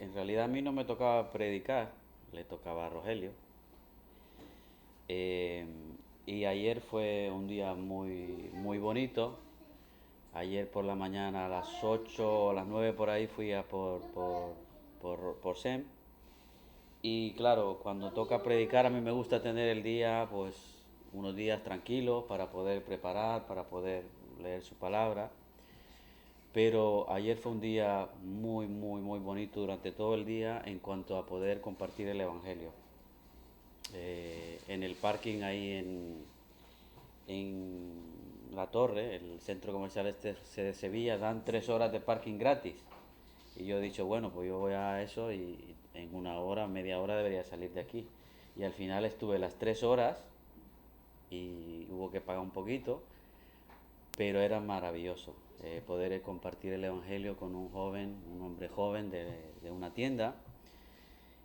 En realidad a mí no me tocaba predicar, le tocaba a Rogelio. Eh, y ayer fue un día muy bonito. Ayer por la mañana a las 8 o a las 9 por ahí fui a por SEM. Y claro, cuando toca predicar a mí me gusta tener el día, pues unos días tranquilos para poder preparar, para poder leer su palabra. Pero ayer fue un día muy bonito durante todo el día en cuanto a poder compartir el Evangelio. En el parking ahí en La Torre, el centro comercial este de Sevilla, dan 3 horas de parking gratis. Y yo he dicho, bueno, pues yo voy a eso y en una hora, media hora debería salir de aquí. Y al final estuve las 3 horas y hubo que pagar un poquito, pero era maravilloso poder compartir el Evangelio con un joven, un hombre joven de una tienda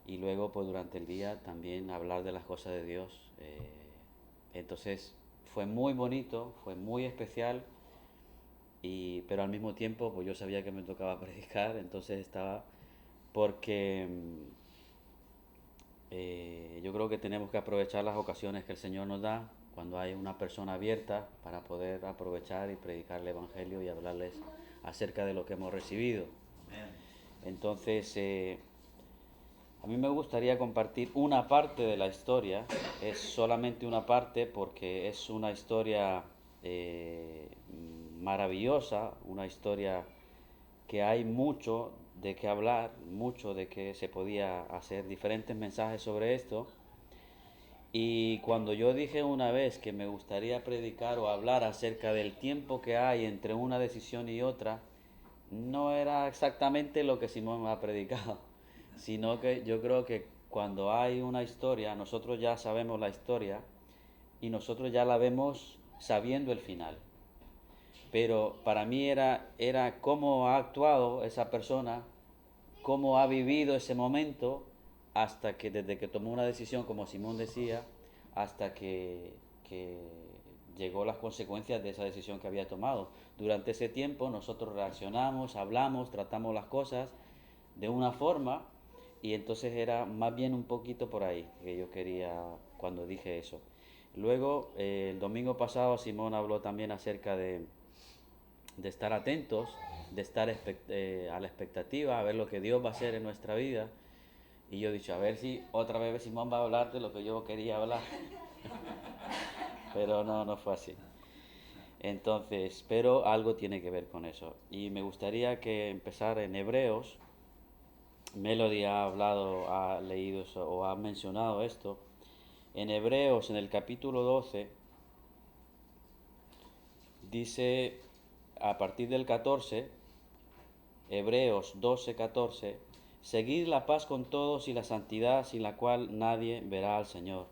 y luego pues durante el día también hablar de las cosas de Dios. Entonces fue muy bonito, fue muy especial, pero al mismo tiempo pues yo sabía que me tocaba predicar, entonces estaba porque yo creo que tenemos que aprovechar las ocasiones que el Señor nos da cuando hay una persona abierta para poder aprovechar y predicar el Evangelio y hablarles acerca de lo que hemos recibido. Entonces, a mí me gustaría compartir una parte de la historia, es solamente una parte porque es una historia eh, maravillosa, una historia que hay mucho de qué hablar, mucho de que se podía hacer diferentes mensajes sobre esto. Y cuando yo dije una vez que me gustaría predicar o hablar acerca del tiempo que hay entre una decisión y otra, no era exactamente lo que Simón ha predicado, sino que yo creo que cuando hay una historia, nosotros ya sabemos la historia y nosotros ya la vemos sabiendo el final. Pero para mí era cómo ha actuado esa persona, cómo ha vivido ese momento, hasta que desde que tomó una decisión, como Simón decía, hasta que llegó las consecuencias de esa decisión que había tomado. Durante ese tiempo nosotros reaccionamos, hablamos, tratamos las cosas de una forma y entonces era más bien un poquito por ahí que yo quería cuando dije eso. Luego, el domingo pasado Simón habló también acerca de estar atentos, de estar a la expectativa, a ver lo que Dios va a hacer en nuestra vida. Y yo he dicho, a ver si otra vez Simón va a hablar de lo que yo quería hablar. Pero no, no fue así. Entonces, pero algo tiene que ver con eso. Y me gustaría que empezar en Hebreos. Melody ha hablado, ha leído eso, o ha mencionado esto. En Hebreos, en el capítulo 12, dice a partir del 14, Hebreos 12:14, seguid la paz con todos y la santidad sin la cual nadie verá al Señor.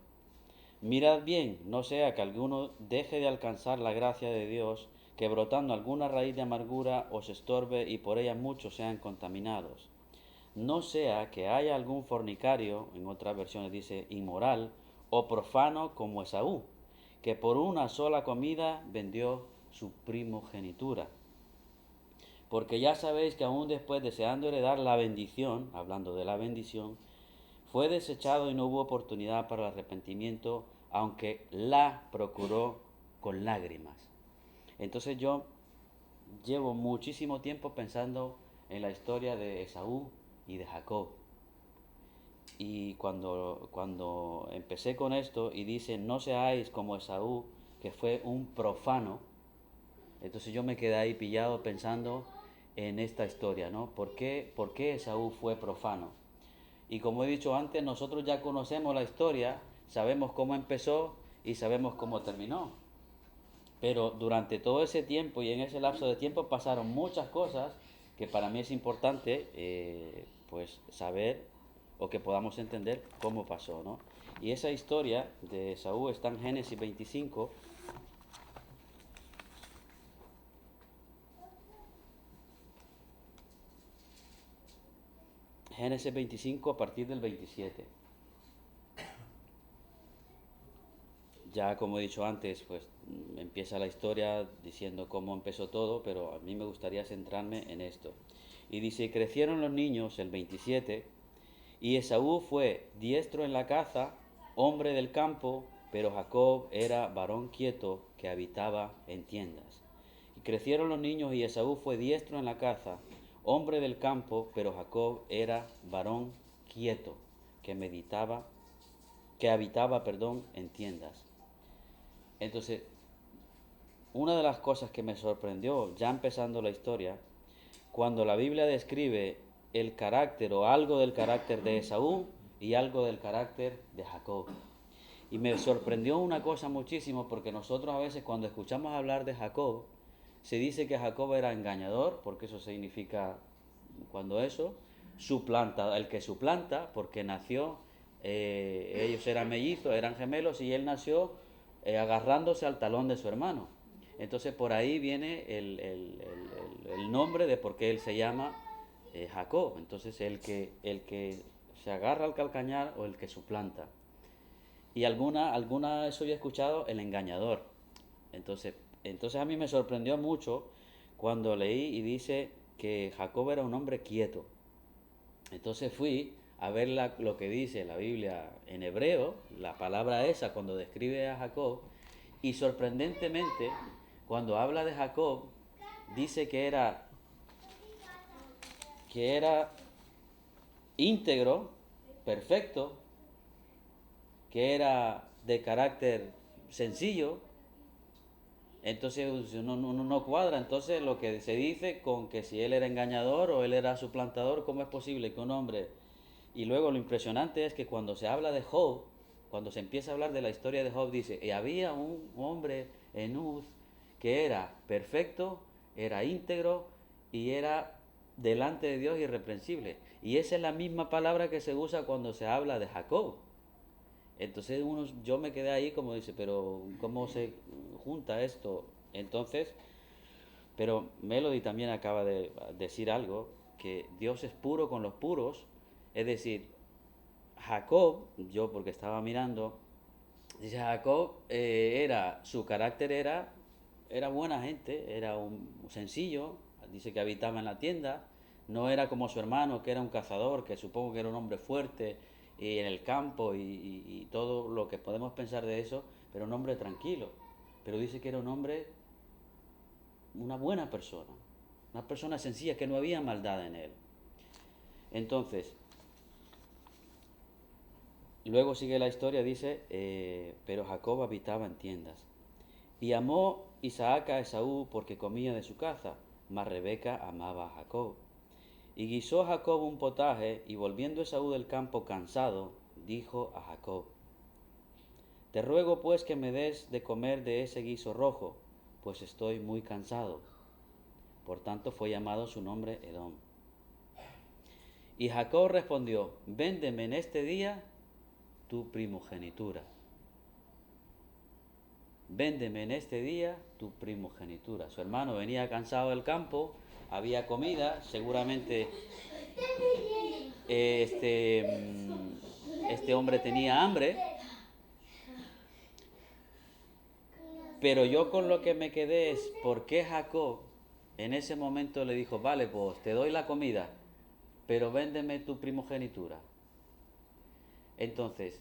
Mirad bien, no sea que alguno deje de alcanzar la gracia de Dios, que brotando alguna raíz de amargura os estorbe y por ella muchos sean contaminados. No sea que haya algún fornicario, en otras versiones dice inmoral, o profano como Esaú, que por una sola comida vendió su primogenitura. Porque ya sabéis que aún después deseando heredar la bendición, hablando de la bendición, fue desechado y no hubo oportunidad para el arrepentimiento, aunque la procuró con lágrimas. Entonces yo llevo muchísimo tiempo pensando en la historia de Esaú y de Jacob. Y cuando empecé con esto y dice, no seáis como Esaú, que fue un profano, entonces yo me quedé ahí pillado pensando en esta historia, ¿no? ¿Por qué Esaú fue profano? Y como he dicho antes, nosotros ya conocemos la historia, sabemos cómo empezó y sabemos cómo terminó. Pero durante todo ese tiempo y en ese lapso de tiempo pasaron muchas cosas que para mí es importante pues saber o que podamos entender cómo pasó, ¿no? Y esa historia de Saúl está en Génesis 25. Génesis 25 a partir del 27. Ya como he dicho antes, pues empieza la historia diciendo cómo empezó todo, pero a mí me gustaría centrarme en esto. Y dice, crecieron los niños, el 27, y Esaú fue diestro en la caza, hombre del campo, pero Jacob era varón quieto que habitaba en tiendas. Y crecieron los niños y Esaú fue diestro en la caza, hombre del campo, pero Jacob era varón quieto que habitaba, en tiendas. Entonces, una de las cosas que me sorprendió, ya empezando la historia, cuando la Biblia describe el carácter o algo del carácter de Esaú y algo del carácter de Jacob. Y me sorprendió una cosa muchísimo, porque nosotros a veces cuando escuchamos hablar de Jacob, se dice que Jacob era engañador, porque eso significa, cuando eso, suplanta, el que suplanta, porque nació, ellos eran mellizos, eran gemelos, y él nació agarrándose al talón de su hermano. Entonces por ahí viene el nombre de por qué él se llama Jacob. Entonces el que se agarra al calcañar o el que suplanta. Y alguna eso yo he escuchado, el engañador. Entonces a mí me sorprendió mucho cuando leí y dice que Jacob era un hombre quieto. Entonces fui a ver lo que dice la Biblia en hebreo, la palabra esa cuando describe a Jacob, y sorprendentemente cuando habla de Jacob dice que era íntegro, perfecto, que era de carácter sencillo. Entonces no cuadra entonces lo que se dice con que si él era engañador o él era suplantador. ¿Cómo es posible que un hombre? Y luego lo impresionante es que cuando se habla de Job, cuando se empieza a hablar de la historia de Job, dice, y había un hombre en Uz que era perfecto, era íntegro y era delante de Dios irreprensible. Y esa es la misma palabra que se usa cuando se habla de Jacob. Entonces yo me quedé ahí como dice, pero ¿cómo se junta esto? Entonces, pero Melody también acaba de decir algo, que Dios es puro con los puros. Es decir, Jacob, yo porque estaba mirando, dice Jacob, su carácter era buena gente, era un sencillo, dice que habitaba en la tienda, no era como su hermano que era un cazador, que supongo que era un hombre fuerte y en el campo y todo lo que podemos pensar de eso, pero un hombre tranquilo. Pero dice que era un hombre, una buena persona, una persona sencilla, que no había maldad en él. Entonces, luego sigue la historia, dice, pero Jacob habitaba en tiendas. Y amó Isaac a Esaú porque comía de su caza, mas Rebeca amaba a Jacob. Y guisó Jacob un potaje, y volviendo Esaú del campo cansado, dijo a Jacob, te ruego pues que me des de comer de ese guiso rojo, pues estoy muy cansado. Por tanto fue llamado su nombre Edom. Y Jacob respondió, véndeme en este día tu primogenitura. Véndeme en este día tu primogenitura. Su hermano venía cansado del campo, había comida, seguramente este hombre tenía hambre, pero yo con lo que me quedé es por qué Jacob en ese momento le dijo, vale, pues te doy la comida, pero véndeme tu primogenitura. Entonces,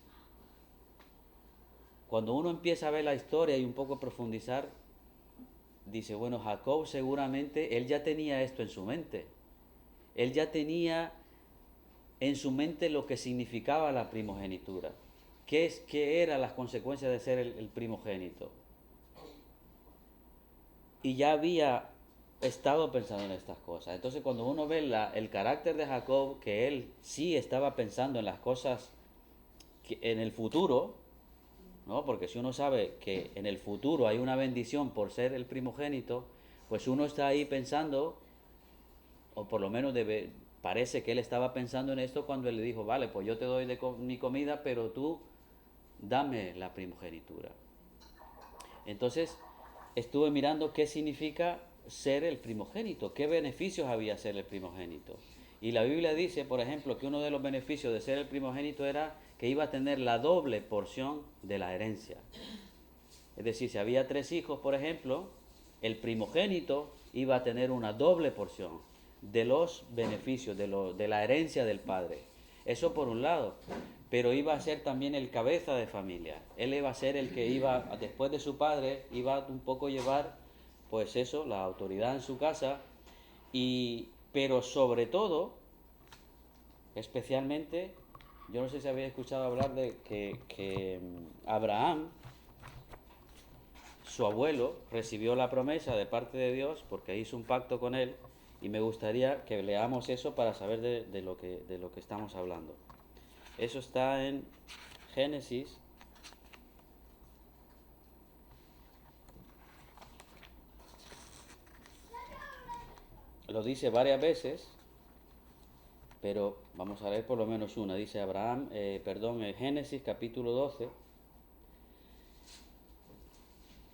cuando uno empieza a ver la historia y un poco profundizar, dice, bueno, Jacob seguramente, él ya tenía esto en su mente. Él ya tenía en su mente lo que significaba la primogenitura. ¿Qué eran las consecuencias de ser el primogénito? Y ya había estado pensando en estas cosas. Entonces cuando uno ve el carácter de Jacob, que él sí estaba pensando en las cosas en el futuro, ¿no? Porque si uno sabe que en el futuro hay una bendición por ser el primogénito, pues uno está ahí pensando, o por lo menos parece que él estaba pensando en esto cuando él le dijo, vale, pues yo te doy mi comida, pero tú dame la primogenitura. Entonces estuve mirando qué significa ser el primogénito, qué beneficios había ser el primogénito. Y la Biblia dice, por ejemplo, que uno de los beneficios de ser el primogénito era que iba a tener la doble porción de la herencia. Es decir, si había 3 hijos, por ejemplo, el primogénito iba a tener una doble porción. de los beneficios, de la herencia del padre. Eso por un lado. Pero iba a ser también el cabeza de familia. Él iba a ser el que iba, después de su padre, iba un poco llevar, pues eso, la autoridad en su casa. Pero sobre todo, especialmente, yo no sé si habéis escuchado hablar de que Abraham, su abuelo, recibió la promesa de parte de Dios porque hizo un pacto con él, y me gustaría que leamos eso para saber de lo que estamos hablando. Eso está en Génesis. Lo dice varias veces, pero vamos a leer por lo menos una. Dice Génesis capítulo 12.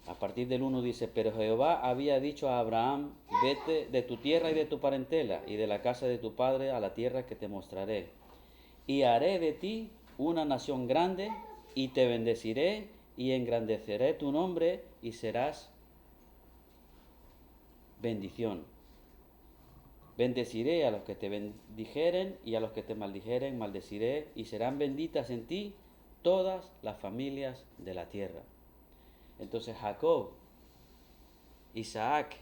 A partir del 1 dice: pero Jehová había dicho a Abraham: vete de tu tierra y de tu parentela y de la casa de tu padre a la tierra que te mostraré. Y haré de ti una nación grande, y te bendeciré, y engrandeceré tu nombre, y serás bendición. Bendeciré a los que te bendijeren, y a los que te maldijeren maldeciré, y serán benditas en ti todas las familias de la tierra. Entonces Jacob, Isaac,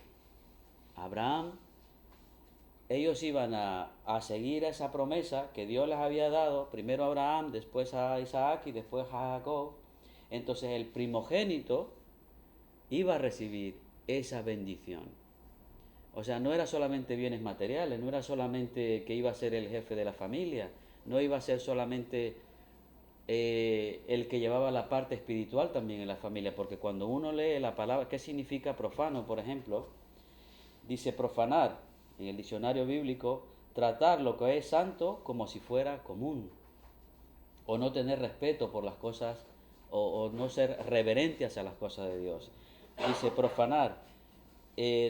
Abraham, ellos iban a seguir esa promesa que Dios les había dado, primero a Abraham, después a Isaac y después a Jacob. Entonces el primogénito iba a recibir esa bendición. O sea, no era solamente bienes materiales, no era solamente que iba a ser el jefe de la familia, no iba a ser solamente el que llevaba la parte espiritual también en la familia, porque cuando uno lee la palabra, ¿qué significa profano, por ejemplo? Dice profanar, en el diccionario bíblico, tratar lo que es santo como si fuera común, o no tener respeto por las cosas, o no ser reverente hacia las cosas de Dios. Dice profanar,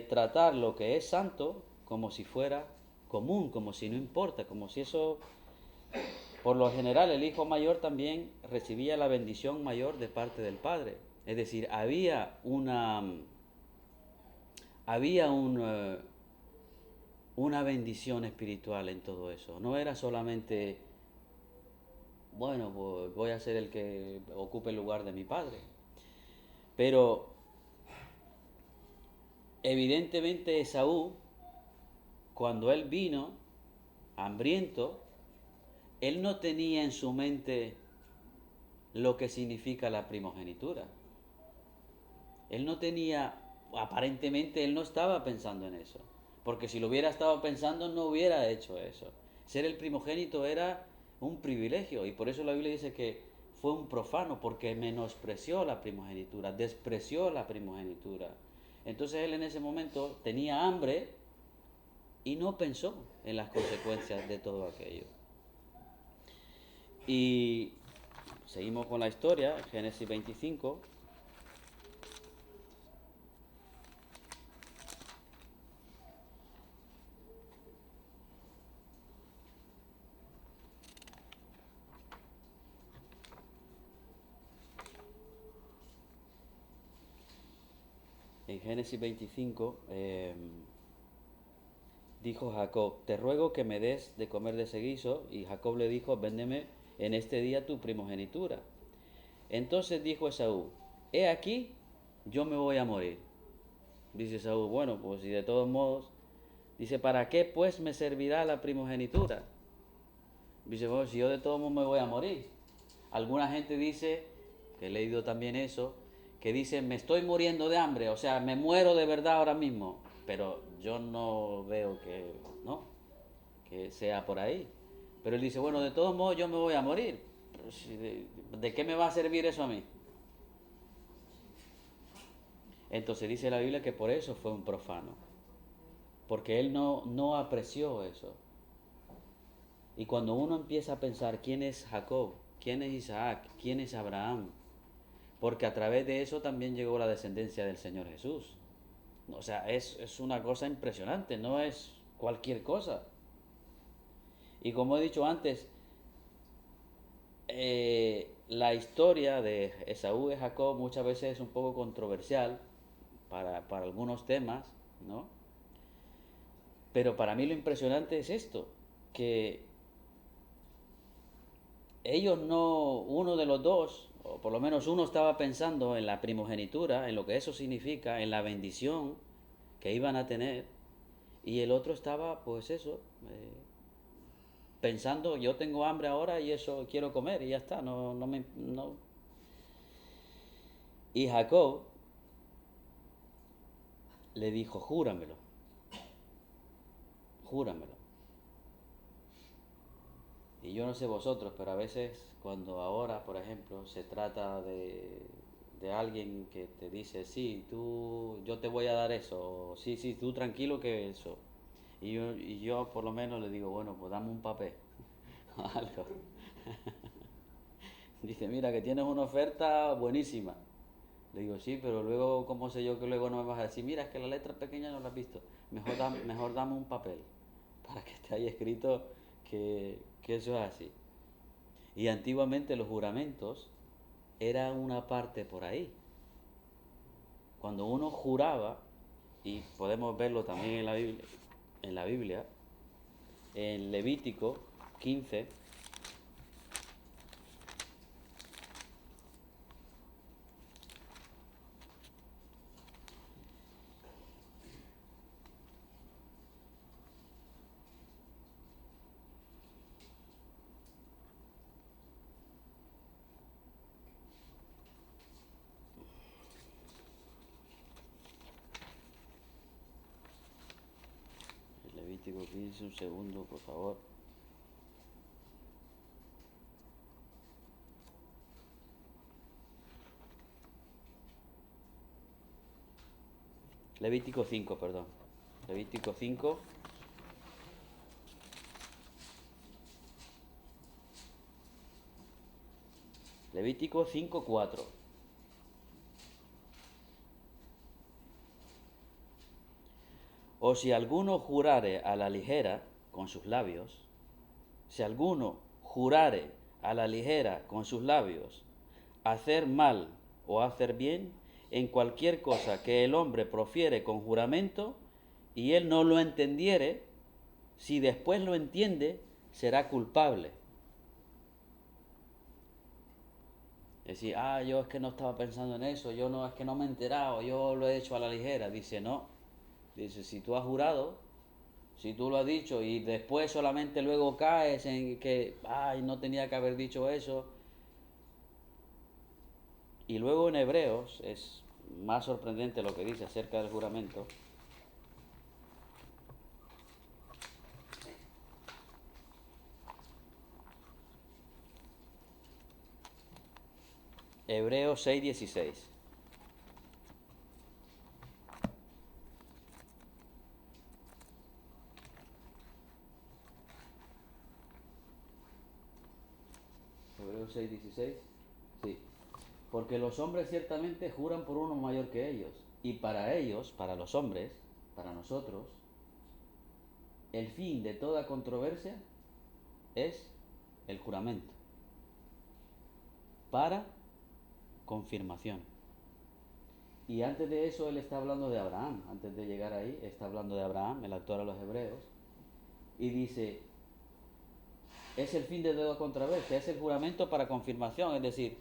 tratar lo que es santo como si fuera común, como si no importa, como si eso... Por lo general, el hijo mayor también recibía la bendición mayor de parte del padre. Es decir, había una bendición espiritual en todo eso. No era solamente, bueno, pues voy a ser el que ocupe el lugar de mi padre. Pero evidentemente Esaú, cuando él vino hambriento, él no tenía en su mente lo que significa la primogenitura. Él no tenía, aparentemente él no estaba pensando en eso, porque si lo hubiera estado pensando no hubiera hecho eso. Ser el primogénito era un privilegio, y por eso la Biblia dice que fue un profano, porque menospreció la primogenitura, despreció la primogenitura. Entonces él en ese momento tenía hambre y no pensó en las consecuencias de todo aquello. Y seguimos con la historia, Génesis 25. En Génesis 25 dijo Jacob: te ruego que me des de comer de ese guiso. Y Jacob le dijo: véndeme en este día tu primogenitura. Entonces dijo Esaú: he aquí, yo me voy a morir. Dice Esaú: bueno, pues si de todos modos, dice, ¿para qué pues me servirá la primogenitura? Dice: bueno, si yo de todos modos me voy a morir. Alguna gente dice, que he leído también eso, que dice: me estoy muriendo de hambre, o sea, me muero de verdad ahora mismo. Pero yo no veo que sea por ahí. Pero él dice: bueno, de todos modos yo me voy a morir. ¿De qué me va a servir eso a mí? Entonces dice la Biblia que por eso fue un profano, porque él no apreció eso. Y cuando uno empieza a pensar quién es Jacob, quién es Isaac, quién es Abraham, porque a través de eso también llegó la descendencia del Señor Jesús. O sea, es una cosa impresionante, no es cualquier cosa. Y como he dicho antes, la historia de Esaú y Jacob muchas veces es un poco controversial para algunos temas, ¿no? Pero para mí lo impresionante es esto, que ellos no, uno de los dos, o por lo menos uno estaba pensando en la primogenitura, en lo que eso significa, en la bendición que iban a tener, y el otro estaba, pues eso, pensando, yo tengo hambre ahora y eso quiero comer y ya está, no. Y Jacob le dijo, júramelo, júramelo. Y yo no sé vosotros, pero a veces cuando ahora, por ejemplo, se trata de alguien que te dice, sí, yo te voy a dar eso, o, sí, sí, tú tranquilo que eso. Y yo por lo menos le digo, bueno, pues dame un papel o algo. Dice, mira, que tienes una oferta buenísima. Le digo, sí, pero luego, ¿cómo sé yo que luego no me vas a decir, mira, es que la letra pequeña no la has visto? Mejor dame un papel para que esté ahí escrito que eso es así. Y antiguamente los juramentos era una parte por ahí. Cuando uno juraba, y podemos verlo también en la Biblia, en Levítico 15, Levítico 15, un segundo, por favor. Levítico 5, perdón. Levítico 5, Levítico 5:4. O si alguno jurare a la ligera con sus labios, si alguno jurare a la ligera con sus labios, hacer mal o hacer bien, en cualquier cosa que el hombre profiere con juramento, y él no lo entendiere, si después lo entiende, será culpable. Es decir, yo es que no estaba pensando en eso, yo no, es que no me he enterado, yo lo he hecho a la ligera. Dice, no. Dice, si tú has jurado, si tú lo has dicho y después solamente luego caes en que, no tenía que haber dicho eso. Y luego en Hebreos es más sorprendente lo que dice acerca del juramento. Hebreos 6:16. Hebreos 6:16. Sí. Porque los hombres ciertamente juran por uno mayor que ellos. Y para ellos, para los hombres, para nosotros, el fin de toda controversia es el juramento. Para confirmación. Y antes de eso él está hablando de Abraham. Antes de llegar ahí, está hablando de Abraham, el autor a los Hebreos. Y dice, es el fin de toda controversia, es el juramento para confirmación. Es decir,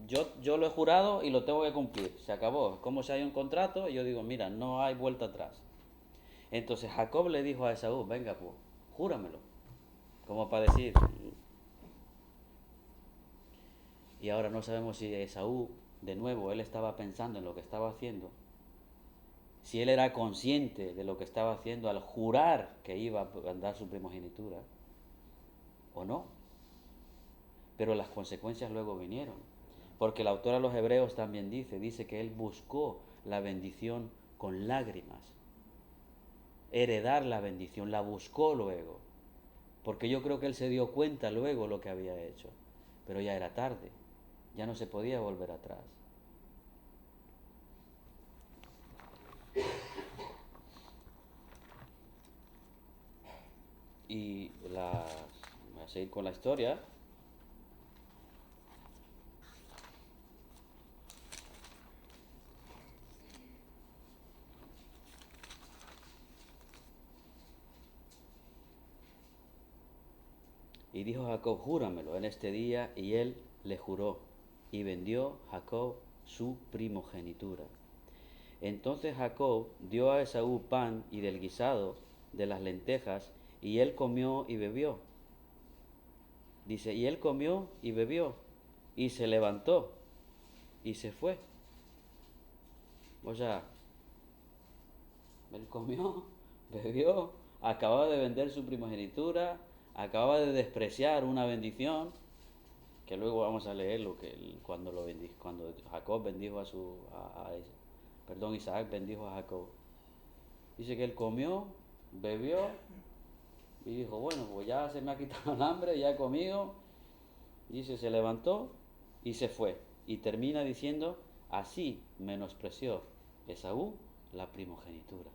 yo lo he jurado y lo tengo que cumplir. Se acabó. Como si hay un contrato y yo digo, mira, no hay vuelta atrás. Entonces Jacob le dijo a Esaú, venga, pues, júramelo. Como para decir. Y ahora no sabemos si Esaú, de nuevo, él estaba pensando en lo que estaba haciendo. Si él era consciente de lo que estaba haciendo al jurar que iba a dar su primogenitura, o no. Pero las consecuencias luego vinieron. Porque el autor a los Hebreos también dice que él buscó la bendición con lágrimas. Heredar la bendición, la buscó luego. Porque yo creo que él se dio cuenta luego lo que había hecho. Pero ya era tarde, ya no se podía volver atrás. Y voy a seguir con la historia. Y dijo Jacob, júramelo en este día, y él le juró, y vendió Jacob su primogenitura. Entonces Jacob dio a Esaú pan y del guisado de las lentejas, y él comió y bebió. Dice, y él comió y bebió, y se levantó, y se fue. O sea, él comió, bebió, acababa de vender su primogenitura, acababa de despreciar una bendición, que luego vamos a leer lo que cuando Jacob bendijo Isaac bendijo a Jacob. Dice que él comió, bebió y dijo, bueno, pues ya se me ha quitado el hambre, ya he comido. Dice, se levantó y se fue. Y termina diciendo, así menospreció Esaú la primogenitura.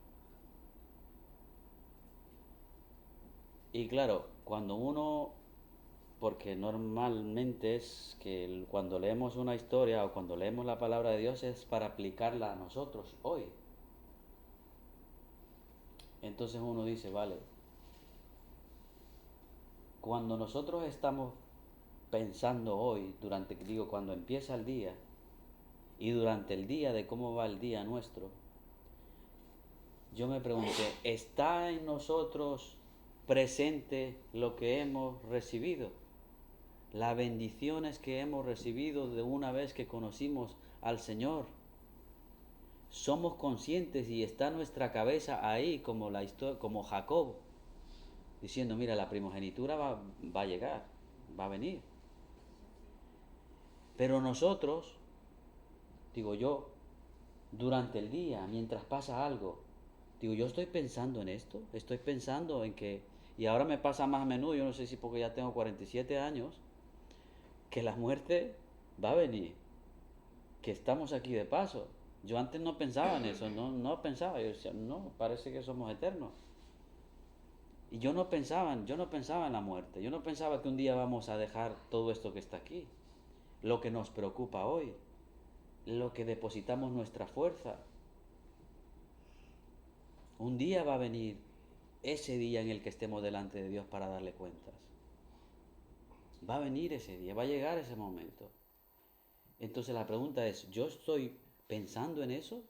Y claro, cuando uno, porque normalmente es que cuando leemos una historia o cuando leemos la palabra de Dios es para aplicarla a nosotros hoy. Entonces uno dice, vale, cuando nosotros estamos pensando hoy, cuando empieza el día y durante el día de cómo va el día nuestro, yo me pregunté, ¿está en nosotros presente lo que hemos recibido? Las bendiciones que hemos recibido de una vez que conocimos al Señor. Somos conscientes y está nuestra cabeza ahí como como Jacob, diciendo, mira, la primogenitura va a llegar, va a venir. Pero nosotros, digo yo, durante el día, mientras pasa algo, digo, yo estoy pensando en esto, estoy pensando en que, y ahora me pasa más a menudo, yo no sé si porque ya tengo 47 años, que la muerte va a venir, que estamos aquí de paso. Yo antes no pensaba en eso, no pensaba, yo decía, no, parece que somos eternos. Y yo no pensaba en la muerte, yo no pensaba que un día vamos a dejar todo esto que está aquí, lo que nos preocupa hoy, lo que depositamos nuestra fuerza. Un día va a venir ese día en el que estemos delante de Dios para darle cuentas. Va a venir ese día, va a llegar ese momento. Entonces la pregunta es, ¿yo estoy pensando en eso?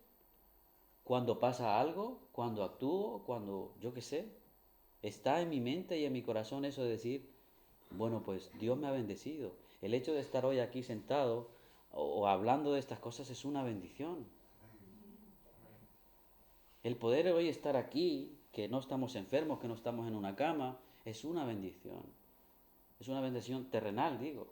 Cuando pasa algo, cuando actúo, cuando yo qué sé, está en mi mente y en mi corazón eso de decir, bueno, pues Dios me ha bendecido. El hecho de estar hoy aquí sentado o hablando de estas cosas es una bendición. El poder hoy estar aquí, que no estamos enfermos, que no estamos en una cama, es una bendición. Es una bendición terrenal, digo.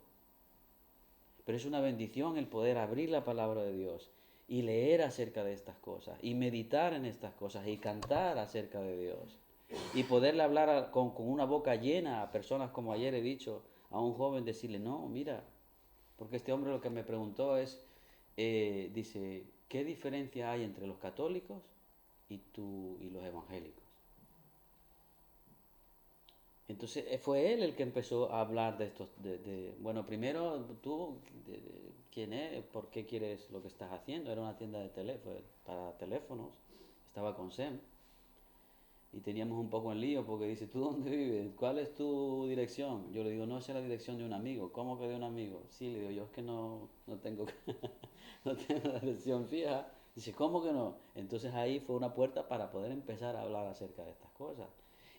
Pero es una bendición el poder abrir la palabra de Dios y leer acerca de estas cosas, y meditar en estas cosas, y cantar acerca de Dios, y poderle hablar con una boca llena a personas, como ayer he dicho, a un joven, decirle, no, mira, porque este hombre lo que me preguntó es, dice, ¿qué diferencia hay entre los católicos y los evangélicos? Entonces fue él el que empezó a hablar de estos, bueno, primero tú, ¿quién es? ¿Por qué quieres lo que estás haciendo? Era una tienda de teléfono, para teléfonos, estaba con Sem, y teníamos un poco en lío porque dice, ¿tú dónde vives? ¿Cuál es tu dirección? Yo le digo, no, esa es la dirección de un amigo. ¿Cómo que de un amigo? Sí, le digo, yo es que no tengo, no tengo la dirección fija. Dice, ¿cómo que no? Entonces ahí fue una puerta para poder empezar a hablar acerca de estas cosas.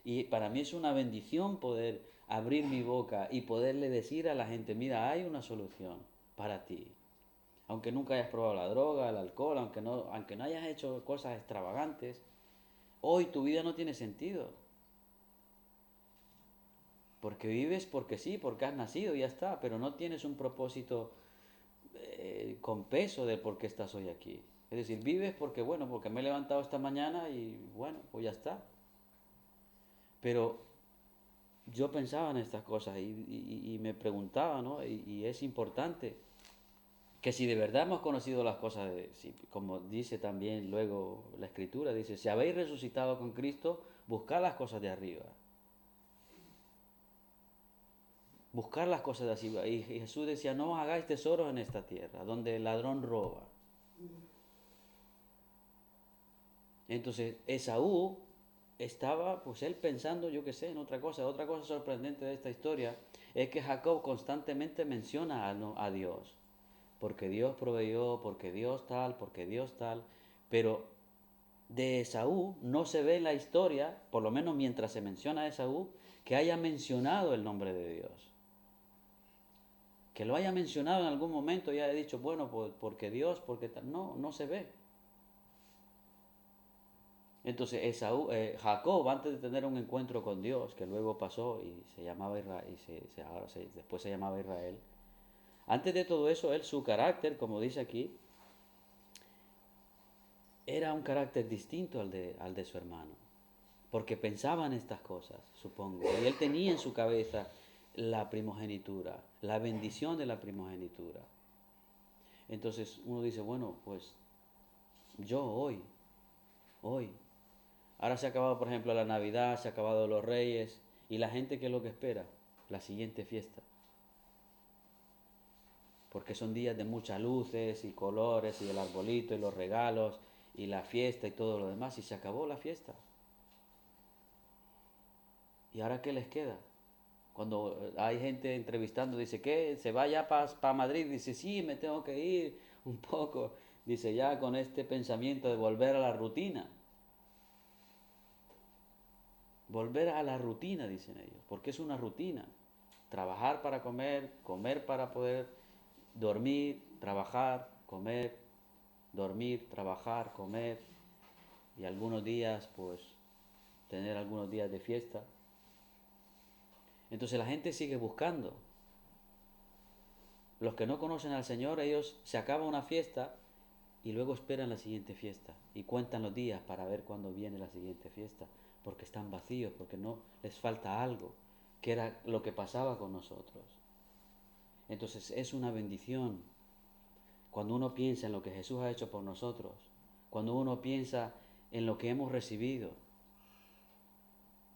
Y para mí es una bendición poder abrir mi boca y poderle decir a la gente, mira, hay una solución para ti. Aunque nunca hayas probado la droga, el alcohol, aunque no hayas hecho cosas extravagantes, hoy tu vida no tiene sentido. Porque vives porque sí, porque has nacido y ya está, pero no tienes un propósito con peso de por qué estás hoy aquí. Es decir, vives porque, bueno, porque me he levantado esta mañana y bueno, pues ya está. Pero yo pensaba en estas cosas y me preguntaba, ¿no? Y es importante que si de verdad hemos conocido las cosas, como dice también luego la Escritura, dice, si habéis resucitado con Cristo, buscad las cosas de arriba. Buscar las cosas de arriba. Y Jesús decía, no hagáis tesoros en esta tierra, donde el ladrón roba. Entonces, Esaú estaba, pues él pensando, yo qué sé, en otra cosa sorprendente de esta historia, es que Jacob constantemente menciona a Dios. Porque Dios proveyó, porque Dios tal, pero de Esaú no se ve en la historia, por lo menos mientras se menciona a Esaú, que haya mencionado el nombre de Dios. Que lo haya mencionado en algún momento y haya dicho, bueno, pues porque Dios, porque tal. No, no se ve. Entonces Jacob, antes de tener un encuentro con Dios, que luego pasó y se llamaba Israel, después se llamaba Israel, antes de todo eso, su carácter, como dice aquí, era un carácter distinto al de su hermano, porque pensaba en estas cosas, supongo, y él tenía en su cabeza la primogenitura, la bendición de la primogenitura. Entonces uno dice, bueno, pues yo hoy, ahora se ha acabado, por ejemplo, la Navidad, se ha acabado los Reyes, y la gente, ¿qué es lo que espera? La siguiente fiesta. Porque son días de muchas luces y colores y el arbolito y los regalos y la fiesta y todo lo demás, y se acabó la fiesta. ¿Y ahora qué les queda? Cuando hay gente entrevistando, dice, ¿qué? ¿Se va ya para Madrid? Dice, sí, me tengo que ir un poco. Dice, ya con este pensamiento de volver a la rutina. Volver a la rutina, dicen ellos, porque es una rutina. Trabajar para comer, comer para poder dormir, trabajar, comer, dormir, trabajar, comer, y algunos días, pues, tener algunos días de fiesta. Entonces la gente sigue buscando. Los que no conocen al Señor, ellos se acaba una fiesta y luego esperan la siguiente fiesta y cuentan los días para ver cuándo viene la siguiente fiesta, porque están vacíos, porque no les falta algo, que era lo que pasaba con nosotros. Entonces es una bendición cuando uno piensa en lo que Jesús ha hecho por nosotros, cuando uno piensa en lo que hemos recibido,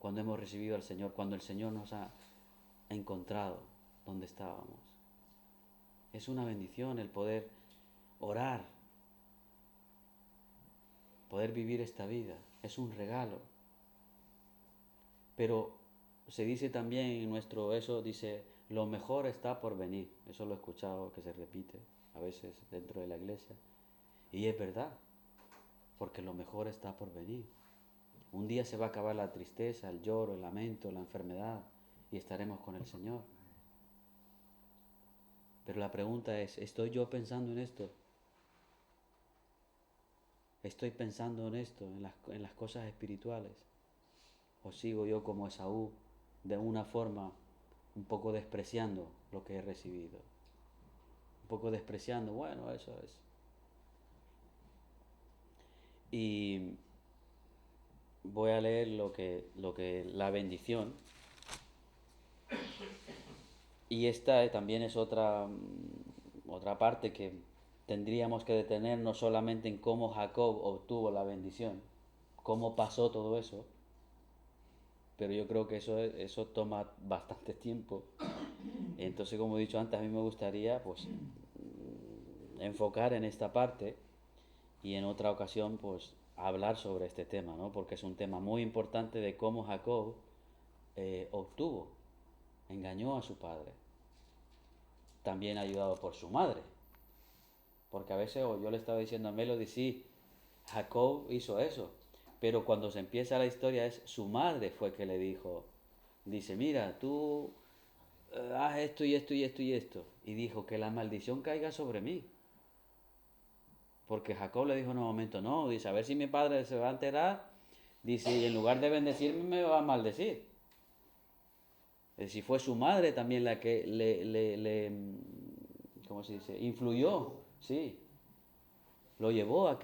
cuando hemos recibido al Señor, cuando el Señor nos ha encontrado donde estábamos. Es una bendición el poder orar, poder vivir esta vida. Es un regalo. Pero se dice también en eso dice, lo mejor está por venir. Eso lo he escuchado que se repite a veces dentro de la iglesia. Y es verdad, porque lo mejor está por venir. Un día se va a acabar la tristeza, el lloro, el lamento, la enfermedad y estaremos con el Señor. Pero la pregunta es, ¿estoy yo pensando en esto? ¿Estoy pensando en esto, en las cosas espirituales? ¿O sigo yo como Esaú, de una forma un poco despreciando lo que he recibido? Un poco despreciando, bueno, eso es. Y voy a leer la bendición. Y esta también es otra parte que tendríamos que detenernos solamente en cómo Jacob obtuvo la bendición, cómo pasó todo eso, pero yo creo que eso toma bastante tiempo. Entonces, como he dicho antes, a mí me gustaría pues enfocar en esta parte y en otra ocasión pues hablar sobre este tema, ¿no? Porque es un tema muy importante de cómo Jacob engañó a su padre, también ayudado por su madre. Porque a veces, o yo le estaba diciendo a Melody, sí, Jacob hizo eso. Pero cuando se empieza la historia es su madre fue que le dijo, dice, mira, tú haz esto y esto y esto y esto. Y dijo, que la maldición caiga sobre mí. Porque Jacob le dijo en un momento, no, dice, a ver si mi padre se va a enterar, dice, y en lugar de bendecirme me va a maldecir. Si fue su madre también la que ¿cómo se dice? Influyó, sí. Lo llevó a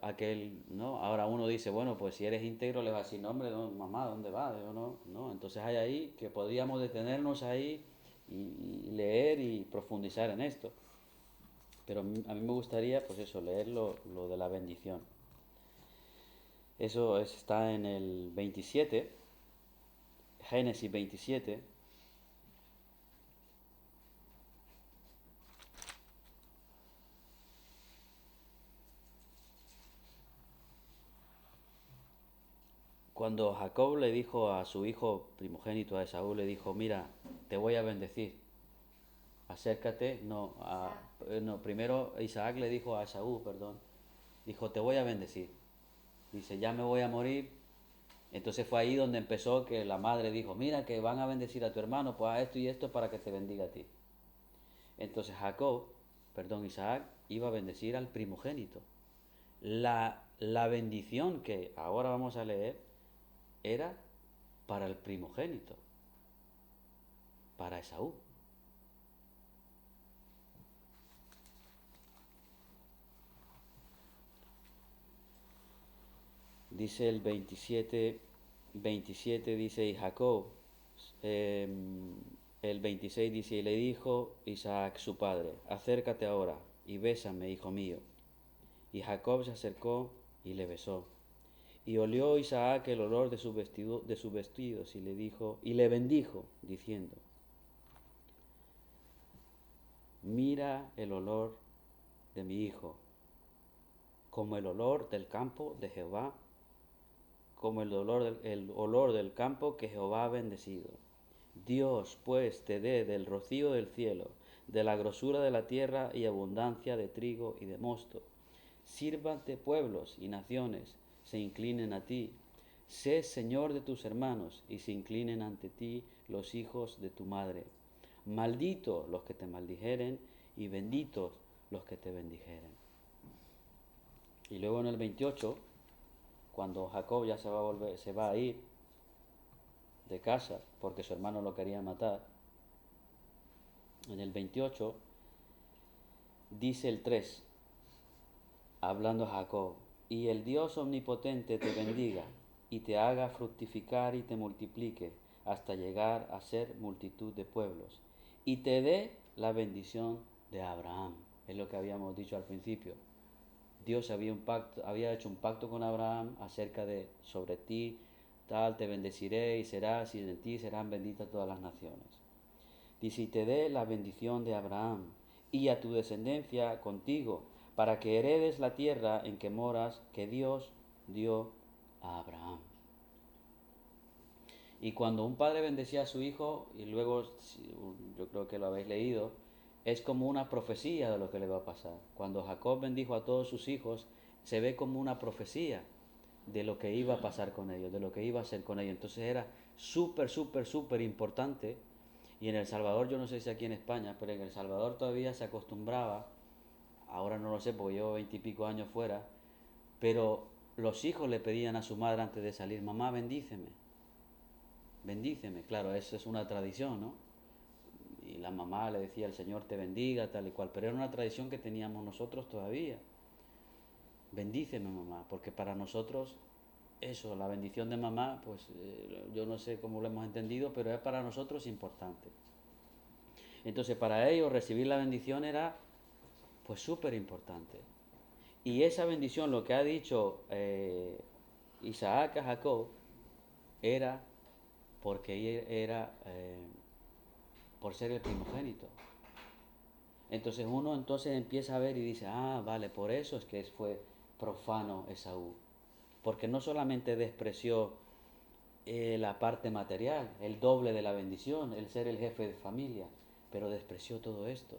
aquel, ¿no? Ahora uno dice, bueno, pues si eres íntegro le vas a decir, no, hombre, no, mamá, ¿dónde vas? Yo no, no. Entonces hay ahí que podríamos detenernos ahí y leer y profundizar en esto. Pero a mí me gustaría, pues eso, leer lo de la bendición. Eso está en el 27, Génesis 27. Cuando Jacob le dijo a su hijo primogénito, a Esaú, le dijo, mira, te voy a bendecir. Acércate, no, primero Isaac le dijo a Esaú, perdón, dijo, te voy a bendecir. Dice, ya me voy a morir. Entonces fue ahí donde empezó que la madre dijo, mira que van a bendecir a tu hermano, pues a esto y esto para que te bendiga a ti. Entonces Isaac iba a bendecir al primogénito. La bendición que ahora vamos a leer era para el primogénito, para Esaú. Dice el 27, dice, y Jacob, el 26 dice, y le dijo Isaac su padre, acércate ahora y bésame, hijo mío. Y Jacob se acercó y le besó. Y olió Isaac el olor de sus vestidos y le dijo, y le bendijo, diciendo, mira el olor de mi hijo, como el olor del campo de Jehová, como el olor del campo que Jehová ha bendecido. Dios, pues, te dé del rocío del cielo, de la grosura de la tierra y abundancia de trigo y de mosto. Sírvate pueblos y naciones, se inclinen a ti. Sé Señor de tus hermanos y se inclinen ante ti los hijos de tu madre. Malditos los que te maldijeren y benditos los que te bendijeren. Y luego en el 28, cuando Jacob ya se va a ir de casa porque su hermano lo quería matar, en el 28 dice el 3, hablando a Jacob, y el Dios omnipotente te bendiga y te haga fructificar y te multiplique hasta llegar a ser multitud de pueblos y te dé la bendición de Abraham. Es lo que habíamos dicho al principio. Dios había hecho un pacto con Abraham acerca de sobre ti, tal, te bendeciré y en ti serán benditas todas las naciones. Dice, y te dé la bendición de Abraham y a tu descendencia contigo, para que heredes la tierra en que moras, que Dios dio a Abraham. Y cuando un padre bendecía a su hijo, y luego yo creo que lo habéis leído, es como una profecía de lo que le va a pasar. Cuando Jacob bendijo a todos sus hijos, se ve como una profecía de lo que iba a pasar con ellos, de lo que iba a hacer con ellos. Entonces era súper importante. Y en El Salvador, yo no sé si aquí en España, pero en El Salvador todavía se acostumbraba, ahora no lo sé porque llevo 20 y pico años fuera, pero los hijos le pedían a su madre antes de salir, mamá, bendíceme. Bendíceme, claro, eso es una tradición, ¿no? Y la mamá le decía, el Señor te bendiga, tal y cual, pero era una tradición que teníamos nosotros todavía. Bendíceme, mamá, porque para nosotros eso, la bendición de mamá, pues yo no sé cómo lo hemos entendido, pero es para nosotros importante. Entonces para ellos recibir la bendición era pues súper importante. Y esa bendición, lo que ha dicho Isaac a Jacob, era porque era por ser el primogénito. Entonces uno empieza a ver y dice, vale, por eso es que fue profano Esaú. Porque no solamente despreció la parte material, el doble de la bendición, el ser el jefe de familia, pero despreció todo esto.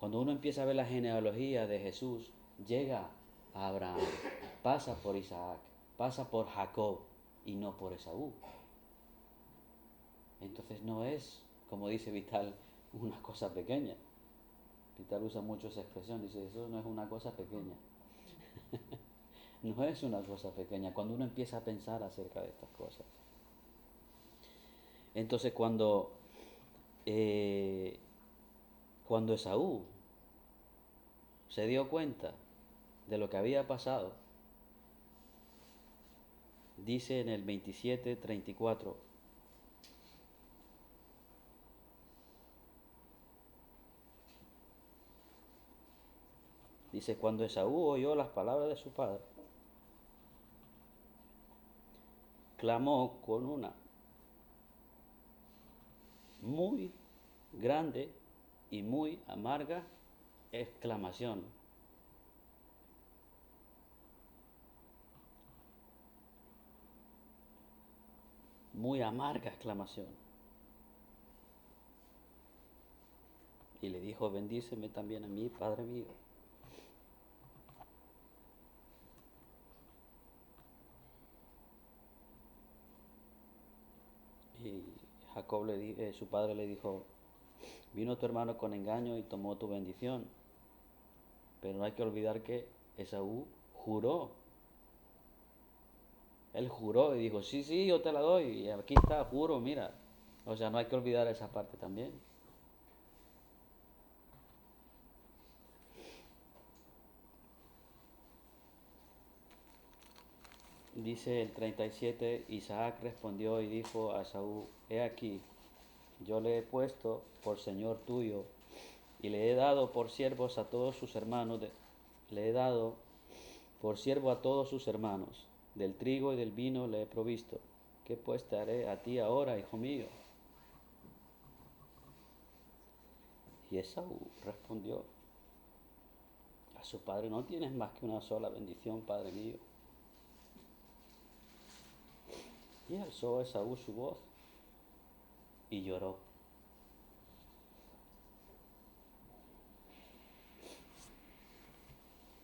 Cuando uno empieza a ver la genealogía de Jesús, llega a Abraham, pasa por Isaac, pasa por Jacob y no por Esaú. Entonces no es, como dice Vital, una cosa pequeña. Vital usa mucho esa expresión, dice, eso no es una cosa pequeña. No es una cosa pequeña, cuando uno empieza a pensar acerca de estas cosas. Entonces cuando Esaú se dio cuenta de lo que había pasado, dice en el 27:34, dice, cuando Esaú oyó las palabras de su padre, clamó con una muy grande y muy amarga exclamación. Muy amarga exclamación. Y le dijo, bendíceme también a mí, Padre mío. Y Jacob su padre le dijo, vino tu hermano con engaño y tomó tu bendición. Pero no hay que olvidar que Esaú juró. Él juró y dijo, sí, sí, yo te la doy. Y aquí está, juro, mira. O sea, no hay que olvidar esa parte también. Dice el 37, Isaac respondió y dijo a Esaú, he aquí, yo le he puesto por señor tuyo y le he dado por siervos a todos sus hermanos, le he dado por siervo a todos sus hermanos, del trigo y del vino le he provisto. ¿Qué pues te haré a ti ahora, hijo mío? Y Esaú respondió a su padre, no tienes más que una sola bendición, padre mío. Y alzó Esaú su voz y lloró.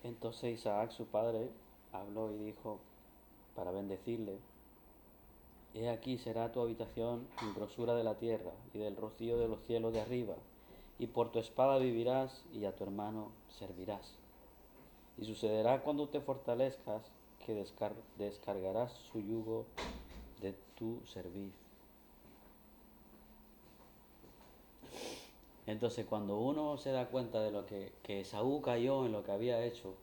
Entonces Isaac, su padre, habló y dijo, para bendecirle, he aquí será tu habitación en grosura de la tierra y del rocío de los cielos de arriba, y por tu espada vivirás y a tu hermano servirás. Y sucederá cuando te fortalezcas que descargarás su yugo de tu servir. Entonces cuando uno se da cuenta de lo que Esaú cayó en lo que había hecho,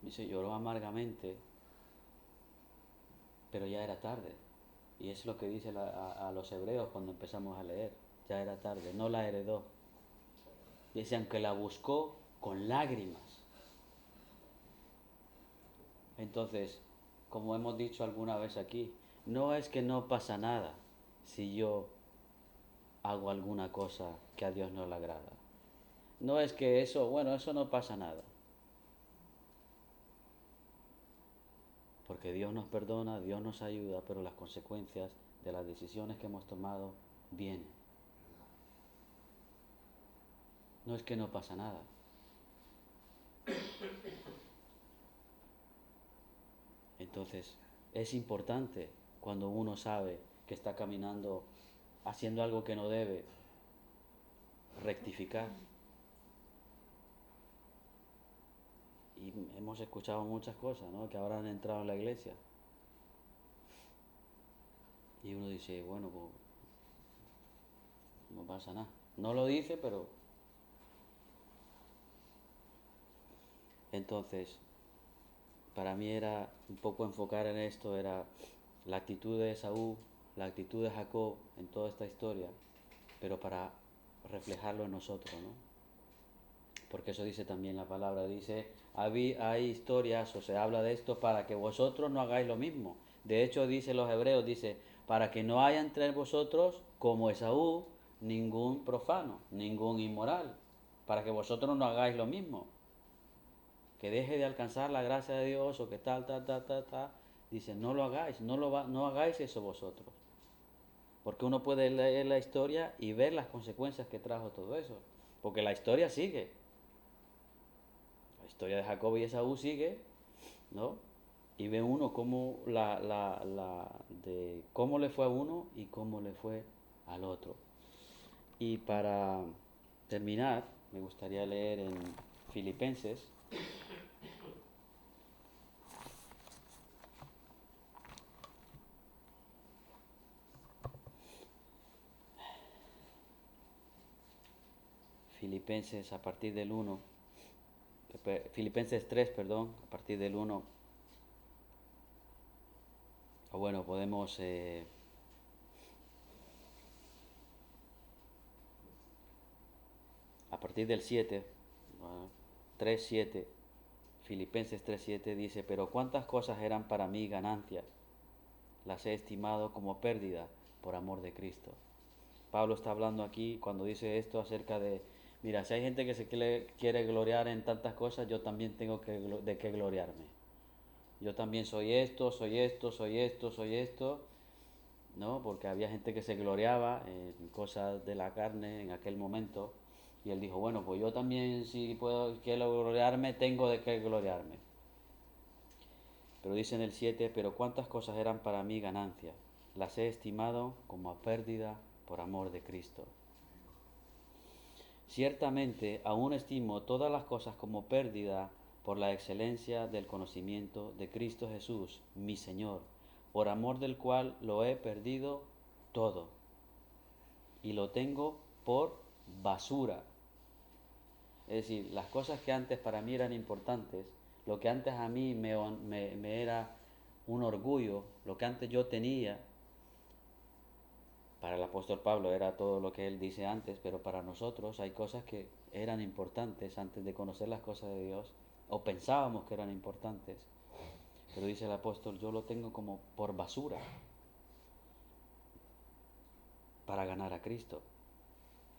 dice, lloró amargamente, pero ya era tarde. Y es lo que dice a los hebreos cuando empezamos a leer. Ya era tarde, no la heredó. Dice, aunque la buscó con lágrimas. Entonces, como hemos dicho alguna vez aquí, no es que no pasa nada si yo hago alguna cosa que a Dios no le agrada. No es que eso, bueno, eso no pasa nada. Porque Dios nos perdona, Dios nos ayuda, pero las consecuencias de las decisiones que hemos tomado vienen. No es que no pasa nada. Entonces, es importante cuando uno sabe que está caminando, haciendo algo que no debe, rectificar. Y hemos escuchado muchas cosas, ¿no? Que ahora han entrado en la iglesia. Y uno dice, bueno, pues no pasa nada. No lo dice, pero... Entonces, para mí era un poco enfocar en esto, era la actitud de Esaú, la actitud de Jacob en toda esta historia, pero para reflejarlo en nosotros, ¿no? Porque eso dice también la palabra, dice, hay historias o se habla de esto para que vosotros no hagáis lo mismo. De hecho, dice los hebreos, dice, para que no haya entre vosotros, como Esaú, ningún profano, ningún inmoral, para que vosotros no hagáis lo mismo. Que deje de alcanzar la gracia de Dios o que tal. Dice, no lo hagáis, no hagáis eso vosotros. Porque uno puede leer la historia y ver las consecuencias que trajo todo eso. Porque la historia sigue. La historia de Jacob y Esaú sigue, ¿no? Y ve uno cómo de cómo le fue a uno y cómo le fue al otro. Y para terminar, me gustaría leer en Filipenses. Filipenses a partir del 1. Filipenses 3, perdón, a partir del 1. O bueno, podemos a partir del 7, 3:7, Filipenses 3:7 dice, pero cuántas cosas eran para mí ganancia, las he estimado como pérdida por amor de Cristo. Pablo está hablando aquí cuando dice esto acerca de, mira, si hay gente que se quiere gloriar en tantas cosas, yo también tengo de qué gloriarme. Yo también soy esto, soy esto, soy esto, soy esto. ¿no? Porque había gente que se gloriaba en cosas de la carne en aquel momento. Y él dijo, bueno, pues yo también si quiero gloriarme, tengo de qué gloriarme. Pero dice en el 7, pero cuántas cosas eran para mí ganancia, las he estimado como a pérdida por amor de Cristo. Ciertamente aún estimo todas las cosas como pérdida por la excelencia del conocimiento de Cristo Jesús, mi Señor, por amor del cual lo he perdido todo y lo tengo por basura. Es decir, las cosas que antes para mí eran importantes, lo que antes a mí me era un orgullo, lo que antes yo tenía, para el apóstol Pablo era todo lo que él dice antes, pero para nosotros hay cosas que eran importantes antes de conocer las cosas de Dios, o pensábamos que eran importantes, pero dice el apóstol, yo lo tengo como por basura para ganar a Cristo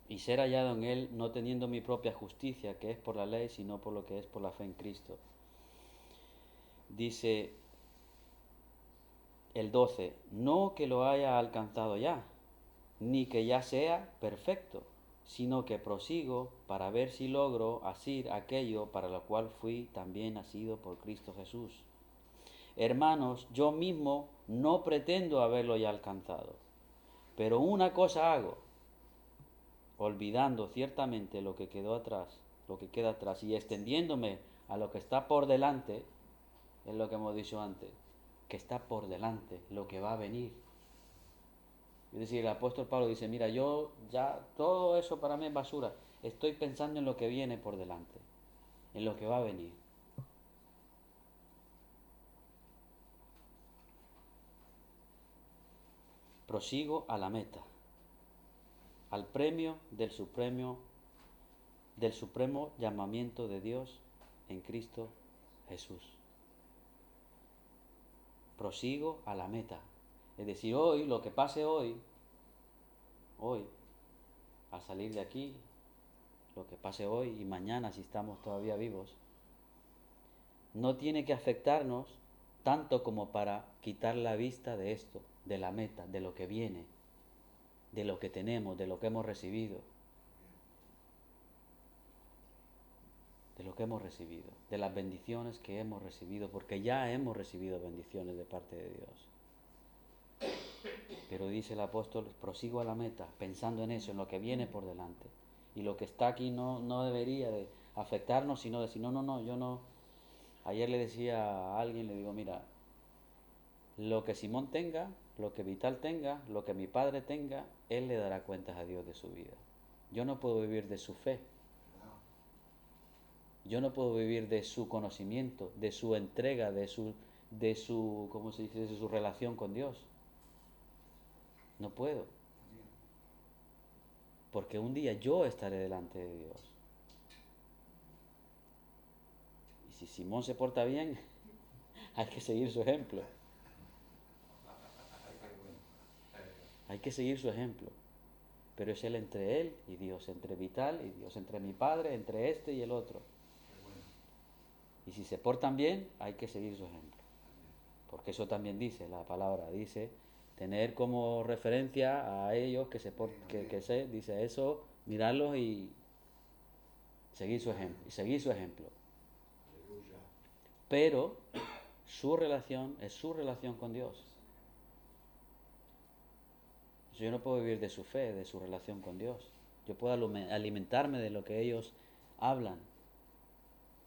y ser hallado en Él, no teniendo mi propia justicia, que es por la ley, sino por lo que es por la fe en Cristo. Dice el 12, no que lo haya alcanzado ya, ni que ya sea perfecto, sino que prosigo para ver si logro asir aquello para lo cual fui también nacido por Cristo Jesús. Hermanos, yo mismo no pretendo haberlo ya alcanzado, pero una cosa hago, olvidando ciertamente lo que quedó atrás, lo que queda atrás, y extendiéndome a lo que está por delante, es lo que hemos dicho antes, que está por delante, lo que va a venir. Es decir, el apóstol Pablo dice, mira, yo ya todo eso para mí es basura, estoy pensando en lo que viene por delante, en lo que va a venir. Prosigo a la meta, al premio del supremo llamamiento de Dios en Cristo Jesús. Prosigo a la meta. Es decir, hoy, lo que pase hoy, al salir de aquí, lo que pase hoy y mañana si estamos todavía vivos, no tiene que afectarnos tanto como para quitar la vista de esto, de la meta, de lo que viene, de lo que tenemos, de lo que hemos recibido, de las bendiciones que hemos recibido, porque ya hemos recibido bendiciones de parte de Dios. Pero dice el apóstol, prosigo a la meta, pensando en eso, en lo que viene por delante. Y lo que está aquí no debería de afectarnos, sino decir, no, yo no. Ayer le decía a alguien, le digo, mira, lo que Simón tenga, lo que Vital tenga, lo que mi padre tenga, él le dará cuentas a Dios de su vida. Yo no puedo vivir de su fe. Yo no puedo vivir de su conocimiento, de su entrega, ¿cómo se dice? De su relación con Dios. No puedo. Porque un día yo estaré delante de Dios. Y si Simón se porta bien, hay que seguir su ejemplo. Hay que seguir su ejemplo. Pero es él entre él y Dios, entre Vital y Dios, entre mi padre, entre este y el otro. Y si se portan bien, hay que seguir su ejemplo. Porque eso también dice, la palabra dice, tener como referencia a ellos dice eso, mirarlos y seguir su ejemplo. Pero su relación es su relación con Dios. Yo no puedo vivir de su fe, de su relación con Dios. Yo puedo alimentarme de lo que ellos hablan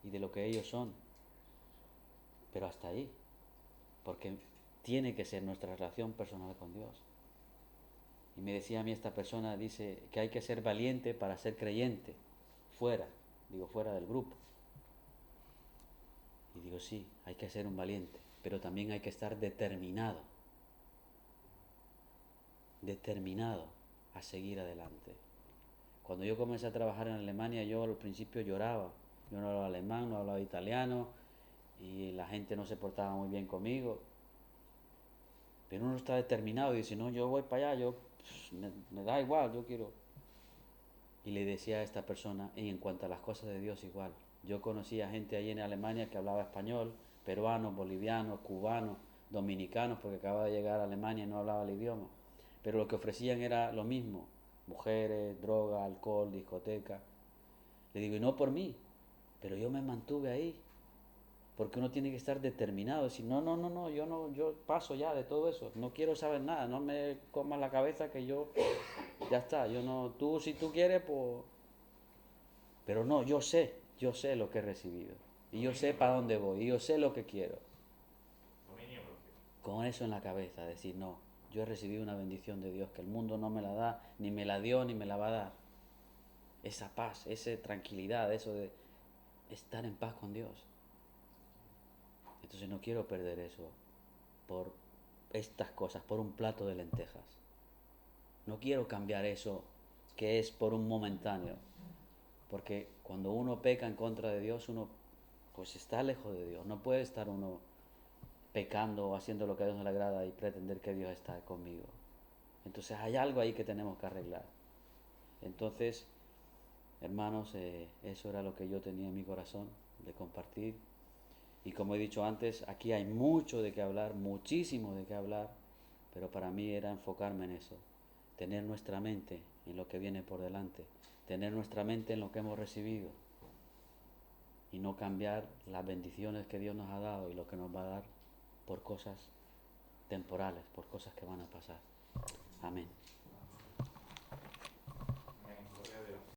y de lo que ellos son. Pero hasta ahí. Porque tiene que ser nuestra relación personal con Dios. Y me decía a mí esta persona, dice que hay que ser valiente para ser creyente. Fuera del grupo. Y digo, sí, hay que ser un valiente. Pero también hay que estar determinado a seguir adelante. Cuando yo comencé a trabajar en Alemania, yo al principio lloraba. Yo no hablaba alemán, no hablaba italiano y la gente no se portaba muy bien conmigo. Pero uno está determinado y dice, no, yo voy para allá, me da igual, yo quiero. Y le decía a esta persona, y en cuanto a las cosas de Dios igual. Yo conocía gente ahí en Alemania que hablaba español, peruanos, bolivianos, cubanos, dominicanos porque acababa de llegar a Alemania y no hablaba el idioma. Pero lo que ofrecían era lo mismo, mujeres, droga, alcohol, discoteca. Le digo, y no por mí, pero yo me mantuve ahí, porque uno tiene que estar determinado, decir, no, yo paso ya de todo eso, no quiero saber nada, no me comas la cabeza que yo, ya está, yo no, tú si tú quieres, pues, pero no, yo sé lo que he recibido, y yo sé para dónde voy, y yo sé lo que quiero. Con eso en la cabeza, decir, no, yo he recibido una bendición de Dios que el mundo no me la da, ni me la dio, ni me la va a dar. Esa paz, esa tranquilidad, eso de estar en paz con Dios. Entonces no quiero perder eso por estas cosas, por un plato de lentejas. No quiero cambiar eso que es por un momentáneo. Porque cuando uno peca en contra de Dios, uno pues está lejos de Dios. No puede estar uno pecando o haciendo lo que a Dios no le agrada y pretender que Dios está conmigo. Entonces hay algo ahí que tenemos que arreglar. Entonces, hermanos, eso era lo que yo tenía en mi corazón de compartir. Y como he dicho antes, aquí hay mucho de qué hablar, muchísimo de qué hablar, pero para mí era enfocarme en eso, tener nuestra mente en lo que viene por delante, tener nuestra mente en lo que hemos recibido y no cambiar las bendiciones que Dios nos ha dado y lo que nos va a dar por cosas temporales, por cosas que van a pasar. Amén.